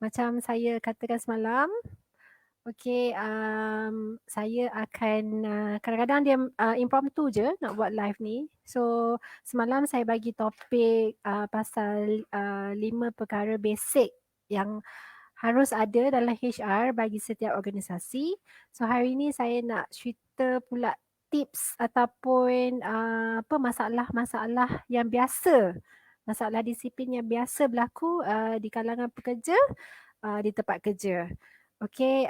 Macam saya katakan semalam, okey, saya akan kadang-kadang dia impromptu je nak buat live ni. So semalam saya bagi topik pasal 5 perkara basic yang harus ada dalam HR bagi setiap organisasi. So hari ni saya nak cerita pula tips ataupun masalah-masalah yang biasa, masalah disiplin yang biasa berlaku di kalangan pekerja di tempat kerja. Okey,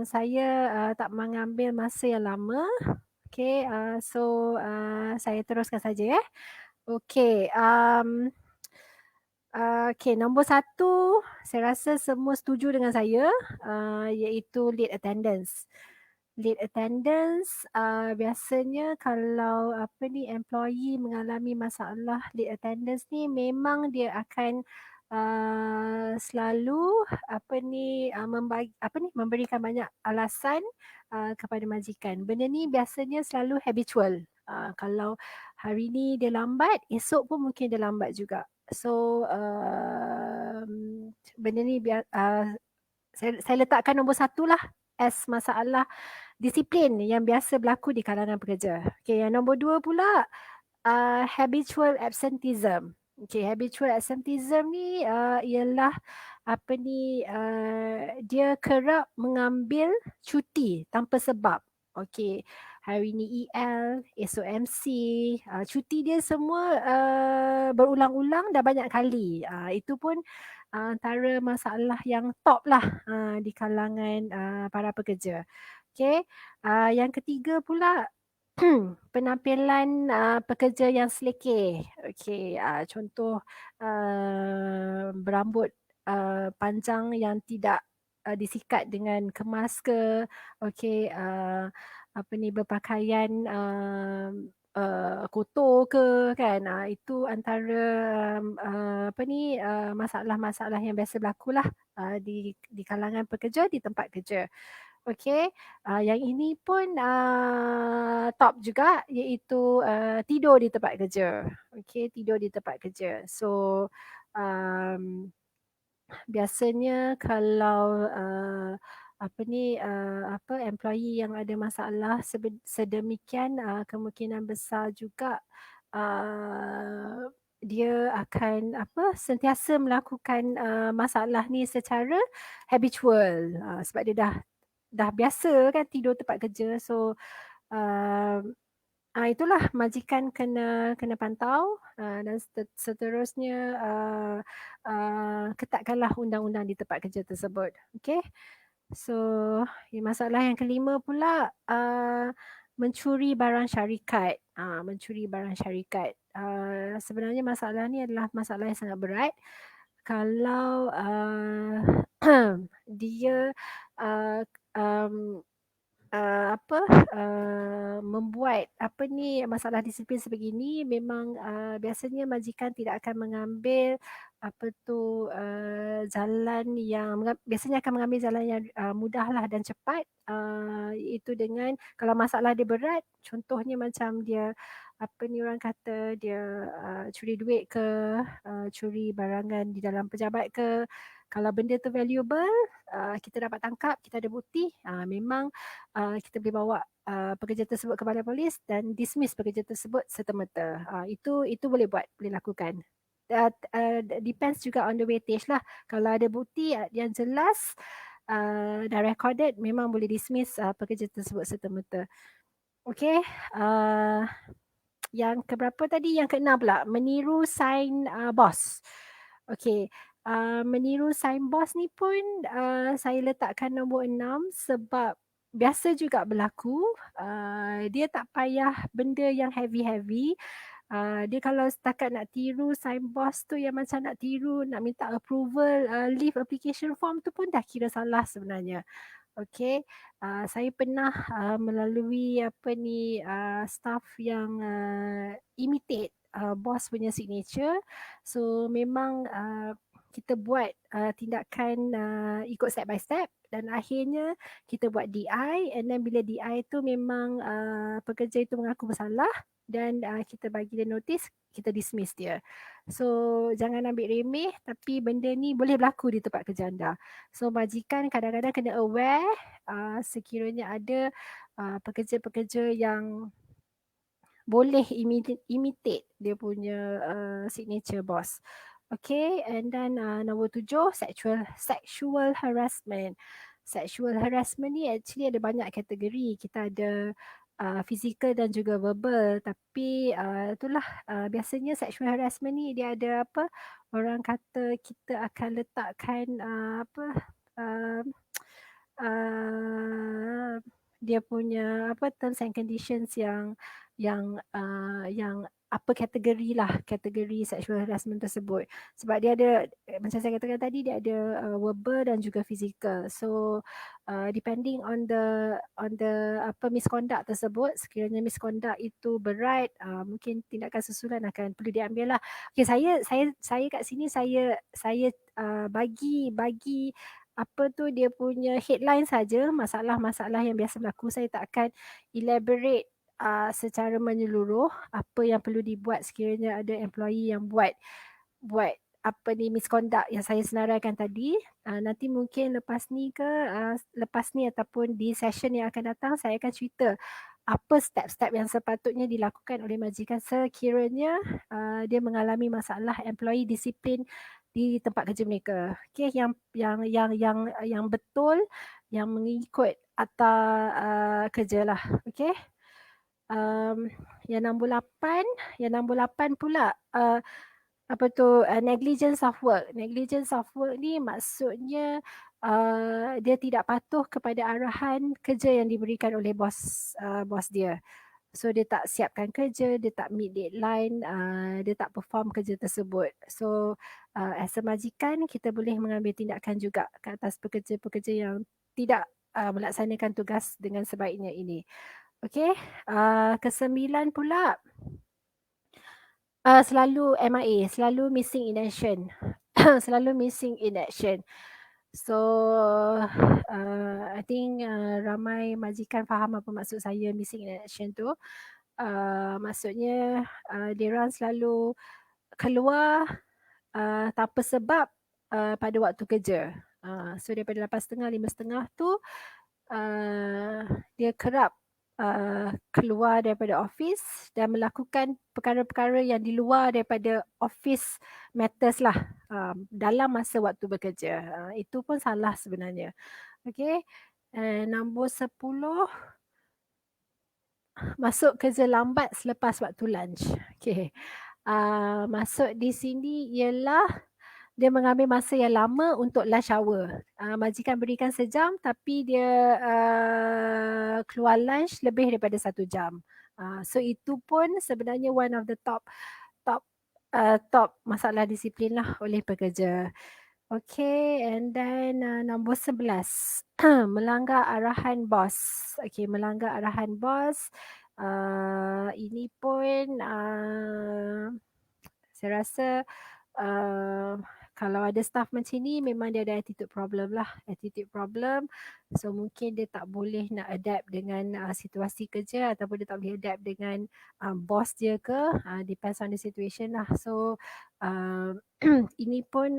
saya tak mengambil masa yang lama. Okey, saya teruskan saja ya. Okey, okey, nombor satu, saya rasa semua setuju dengan saya, iaitu late attendance. Late attendance, biasanya kalau employee mengalami masalah late attendance ni memang dia akan selalu memberikan banyak alasan kepada majikan. Benda ni biasanya selalu habitual. Kalau hari ni dia lambat, esok pun mungkin dia lambat juga. So benda ni saya letakkan nombor satu lah as masalah disiplin yang biasa berlaku di kalangan pekerja. Okay, yang nombor dua pula habitual absenteeism. Okay, habitual absenteeism ni ialah dia kerap mengambil cuti tanpa sebab. Okay, hari ni EL, esok MC, cuti dia semua berulang-ulang dah banyak kali. Itu pun antara masalah yang top lah di kalangan para pekerja. Okay, yang ketiga pula penampilan pekerja yang selekeh. Okay, contoh berambut panjang yang tidak disikat dengan kemas ke, okay, berpakaian kotor ke kan, itu antara masalah-masalah yang biasa berlaku lah di kalangan pekerja di tempat kerja. Okey, yang ini pun top juga, iaitu tidur di tempat kerja. Okey, tidur di tempat kerja. So biasanya kalau employee yang ada masalah sedemikian, kemungkinan besar juga dia akan sentiasa melakukan masalah ni secara habitual, sebab dia dah biasa kan tidur tempat kerja. So itulah majikan kena pantau dan seterusnya ketatkanlah undang-undang di tempat kerja tersebut. Okey. So masalah yang kelima pula mencuri barang syarikat. Mencuri barang syarikat. Sebenarnya masalah ni adalah masalah yang sangat berat. Kalau dia membuat masalah disiplin sebegini, memang biasanya majikan tidak akan mengambil jalan yang biasanya akan mengambil jalan yang mudahlah dan cepat, iaitu dengan kalau masalah dia berat, contohnya macam dia orang kata dia curi duit ke, curi barangan di dalam pejabat ke, kalau benda tu valuable, kita dapat tangkap, kita ada bukti, memang kita boleh bawa pekerja tersebut ke balai polis dan dismiss pekerja tersebut serta-merta. Itu boleh buat, boleh lakukan. Depends juga on the weightage lah. Kalau ada bukti yang jelas dah recorded, memang boleh dismiss pekerja tersebut serta-merta. Okay. Yang keberapa tadi? Yang keenam pula, meniru sign bos. Okay. Meniru sign bos ni pun saya letakkan nombor 6 sebab biasa juga berlaku. Dia tak payah benda yang heavy-heavy. Dia kalau setakat nak tiru sign boss tu yang macam nak tiru, nak minta approval leave application form tu pun dah kira salah sebenarnya. Okay, saya pernah melalui staff yang imitate boss punya signature. So memang kita buat tindakan ikut step by step dan akhirnya kita buat DI, and then bila DI tu memang pekerja itu mengaku bersalah dan kita bagi dia notice, kita dismiss dia. So jangan ambil remeh, tapi benda ni boleh berlaku di tempat kerja anda. So majikan kadang-kadang kena aware sekiranya ada pekerja-pekerja yang boleh imitate dia punya signature boss. Okay, and then nombor 7, sexual harassment. Sexual harassment ni actually ada banyak kategori. Kita ada physical dan juga verbal. Tapi itulah biasanya sexual harassment ni dia ada apa? Orang kata kita akan letakkan apa? Uh, dia punya apa terms and conditions yang apa kategori lah, kategori sexual harassment tersebut. Sebab dia ada, macam saya katakan tadi, dia ada verbal dan juga physical. So depending on the apa misconduct tersebut, sekiranya misconduct itu berat, mungkin tindakan susulan akan perlu diambil lah. Okay, saya kat sini saya bagi apa tu dia punya headline saja, masalah-masalah yang biasa berlaku. Saya tak akan elaborate secara menyeluruh apa yang perlu dibuat sekiranya ada employee yang buat apa ni misconduct yang saya senaraikan tadi. Nanti mungkin lepas ni ataupun di session yang akan datang saya akan cerita apa step-step yang sepatutnya dilakukan oleh majikan sekiranya dia mengalami masalah employee disiplin di tempat kerja mereka. Okey, yang betul, yang mengikut atau kerja lah. Okey. Yang nombor 8 pula apa tu negligence of work. Negligence of work ni maksudnya dia tidak patuh kepada arahan kerja yang diberikan oleh bos dia. So dia tak siapkan kerja, dia tak meet deadline, dia tak perform kerja tersebut. So as a majikan kita boleh mengambil tindakan juga ke atas pekerja-pekerja yang tidak melaksanakan tugas dengan sebaiknya ini. Okey, ke-9 pula selalu MIA, selalu missing in action. Selalu missing in action. So I think ramai majikan faham apa maksud saya missing in action tu. Maksudnya diorang selalu keluar tanpa sebab pada waktu kerja. So daripada 8.30, 5.30 tu dia kerap keluar daripada office dan melakukan perkara-perkara yang di luar daripada office matters lah dalam masa waktu bekerja. Itu pun salah sebenarnya. Okay. Nombor 10, masuk kerja lambat selepas waktu lunch. Okay. Masuk di sini ialah dia mengambil masa yang lama untuk lunch hour. Majikan berikan sejam tapi dia keluar lunch lebih daripada 1 jam. So itu pun sebenarnya one of the top masalah disiplin lah oleh pekerja. Okay, and then nombor 11, melanggar arahan bos. Okay, melanggar arahan bos. Ini pun saya rasa kalau ada staff macam ni memang dia ada attitude problem lah. Attitude problem. So mungkin dia tak boleh nak adapt dengan situasi kerja ataupun dia tak boleh adapt dengan bos dia ke. Depends on the situation lah. So ini pun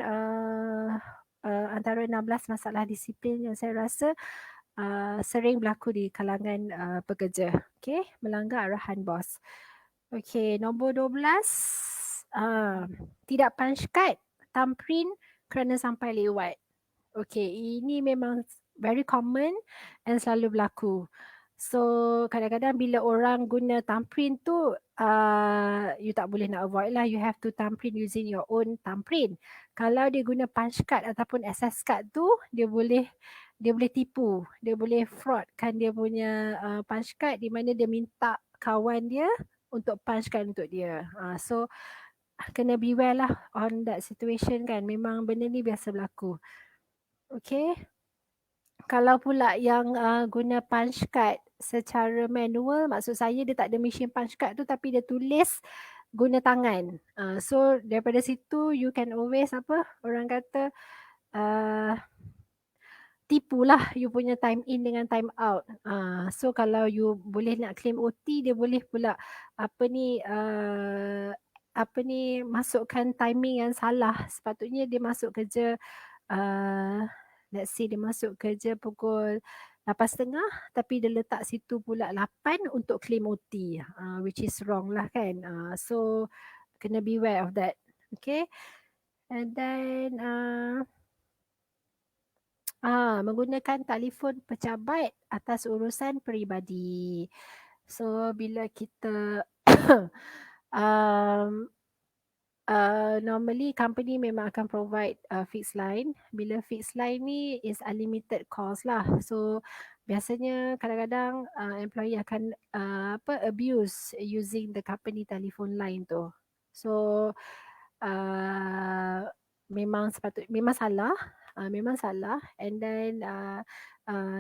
antara 16 masalah disiplin yang saya rasa sering berlaku di kalangan pekerja. Okay, melanggar arahan bos. Okay, nombor 12, tidak punch card, thumbprint kerana sampai lewat. Okay, ini memang very common and selalu berlaku. So kadang-kadang bila orang guna thumbprint tu, you tak boleh nak avoid lah. You have to thumbprint using your own thumbprint. Kalau dia guna punch card ataupun access card tu, dia boleh tipu, dia boleh fraudkan dia punya punch card di mana dia minta kawan dia untuk punch card untuk dia. So kena beware lah on that situation kan. Memang benda ni biasa berlaku. Okay. Kalau pula yang guna punch card secara manual, maksud saya dia tak ada mesin punch card tu tapi dia tulis guna tangan. So daripada situ you can always orang kata tipulah you punya time in dengan time out. So kalau you boleh nak claim OT, dia boleh pula masukkan timing yang salah. Sepatutnya dia masuk kerja let's say dia masuk kerja pukul 8.30 tapi dia letak situ pula 8 untuk claim OT, which is wrong lah kan. So kena beware of that. Okay. And then menggunakan telefon pejabat atas urusan peribadi. So bila kita normally company memang akan provide fixed line. Bila fixed line ni is unlimited calls lah. So biasanya kadang-kadang employee akan abuse using the company telephone line tu. So memang salah. Memang salah, and then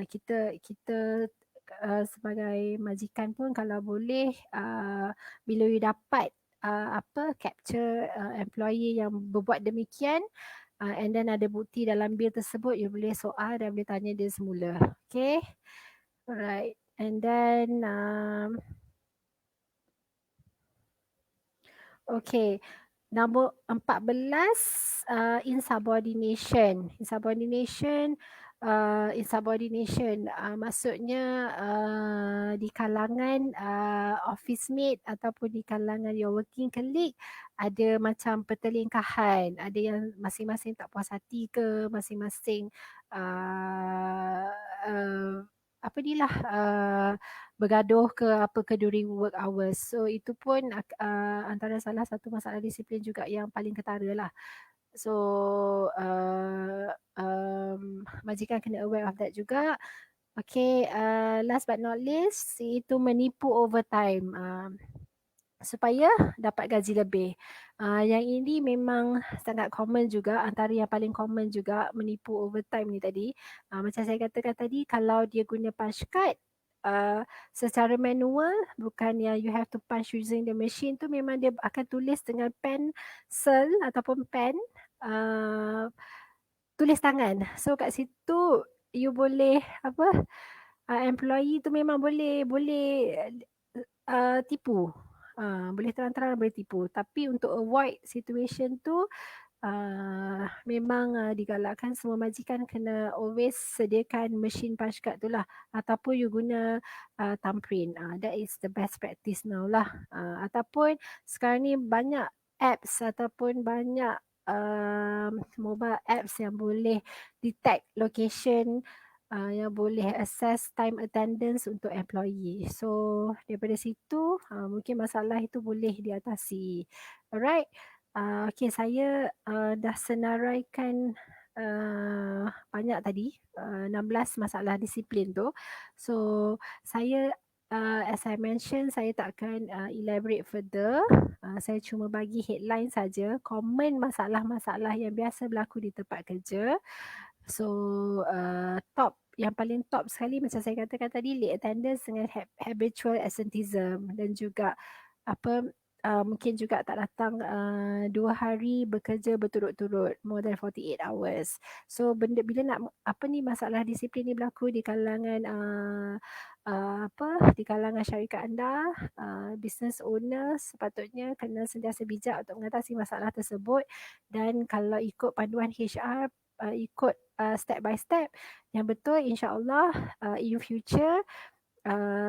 kita sebagai majikan pun kalau boleh bila you dapat capture employee yang berbuat demikian, and then ada bukti dalam bil tersebut, you boleh soal dan boleh tanya dia semula. Okay, alright, and then okay, nombor 14, insubordination. Insubordination maksudnya di kalangan office mate ataupun di kalangan your working colleague ada macam pertelingkahan, ada yang masing-masing tak puas hati ke, masing-masing bergaduh ke apa ke during work hours. So itu pun antara salah satu masalah disiplin juga yang paling ketara lah. So majikan kena aware of that juga. Okay, last but not least, itu menipu overtime supaya dapat gaji lebih. Yang ini memang sangat common juga, antara yang paling common juga menipu overtime ni tadi. Macam saya katakan tadi, kalau dia guna punch card secara manual, bukan yang you have to punch using the machine tu, memang dia akan tulis dengan pencil ataupun pen, tulis tangan. So kat situ you boleh employee tu memang boleh tipu. Boleh terang-terang boleh tipu. Tapi untuk avoid situation tu, memang digalakkan semua majikan kena always sediakan mesin punch card tu lah. Ataupun you guna thumbprint. That is the best practice now lah. Ataupun sekarang ni banyak apps ataupun banyak mobile apps yang boleh detect location, yang boleh assess time attendance untuk employee. So daripada situ mungkin masalah itu boleh diatasi. Alright. Okay, saya dah senaraikan banyak tadi, 16 masalah disiplin tu. So saya as I mentioned, saya tak akan elaborate further. Saya cuma bagi headline saja, common masalah-masalah yang biasa berlaku di tempat kerja. So yang paling top sekali macam saya katakan tadi, late attendance dengan habitual absenteeism, dan juga mungkin juga tak datang 2 hari bekerja berturut-turut, more than 48 hours. So bila nak masalah disiplin ni berlaku di kalangan di kalangan syarikat anda, business owner sepatutnya kena sentiasa bijak untuk mengatasi masalah tersebut. Dan kalau ikut panduan HR, ikut step by step yang betul, insya-Allah in future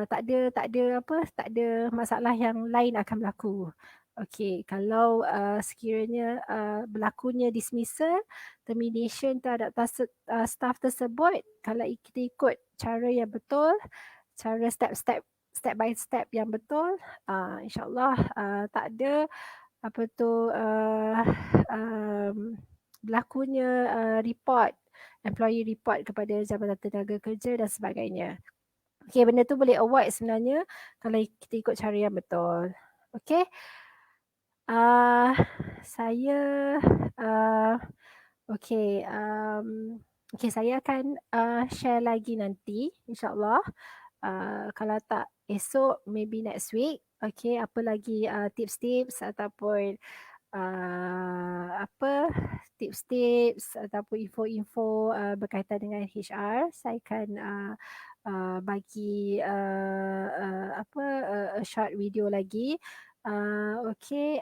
tak ada masalah yang lain akan berlaku. Okey, kalau sekiranya berlakunya dismissal, termination terhadap staff tersebut, kalau kita ikut cara yang betul, cara step by step yang betul, insya-Allah tak ada berlakunya employee report kepada Jabatan Tenaga Kerja dan sebagainya. Okay, benda tu boleh avoid sebenarnya kalau kita ikut cara yang betul. Okay. Saya saya akan share lagi nanti, insyaAllah. Kalau tak esok, maybe next week. Okay, apa lagi tips-tips ataupun apa tips-tips ataupun info-info berkaitan dengan HR, saya akan bagi a short video lagi. Okay,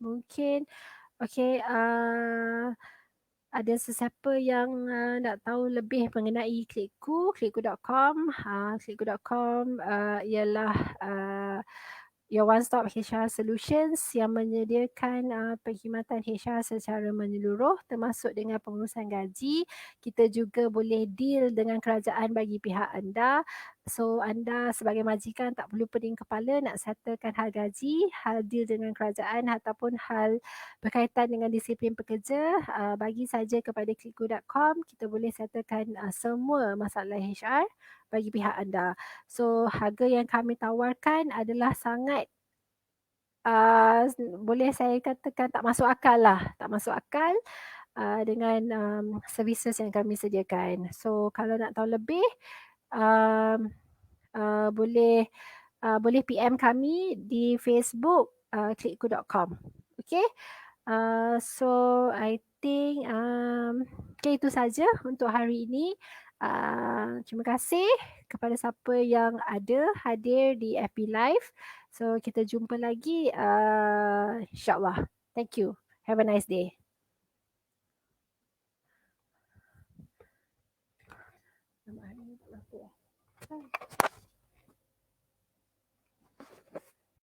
mungkin okay, ada sesiapa yang nak tahu lebih mengenai Klikku.com. Klikku.com ialah your one stop HR solutions yang menyediakan perkhidmatan HR secara menyeluruh termasuk dengan pengurusan gaji. Kita juga boleh deal dengan kerajaan bagi pihak anda. So anda sebagai majikan tak perlu pening kepala nak settlekan hal gaji, hal deal dengan kerajaan ataupun hal berkaitan dengan disiplin pekerja. Bagi saja kepada Klikku.com, kita boleh settlekan semua masalah HR bagi pihak anda. So harga yang kami tawarkan adalah sangat boleh saya katakan tak masuk akal lah. Tak masuk akal dengan services yang kami sediakan. So kalau nak tahu lebih um, boleh PM kami di Facebook klikku.com. Okay. So I think okay, itu saja untuk hari ini. Terima kasih kepada siapa yang ada hadir di FB Live. So kita jumpa lagi insyaAllah. Thank you. Have a nice day. Nama hari ni tak masuk.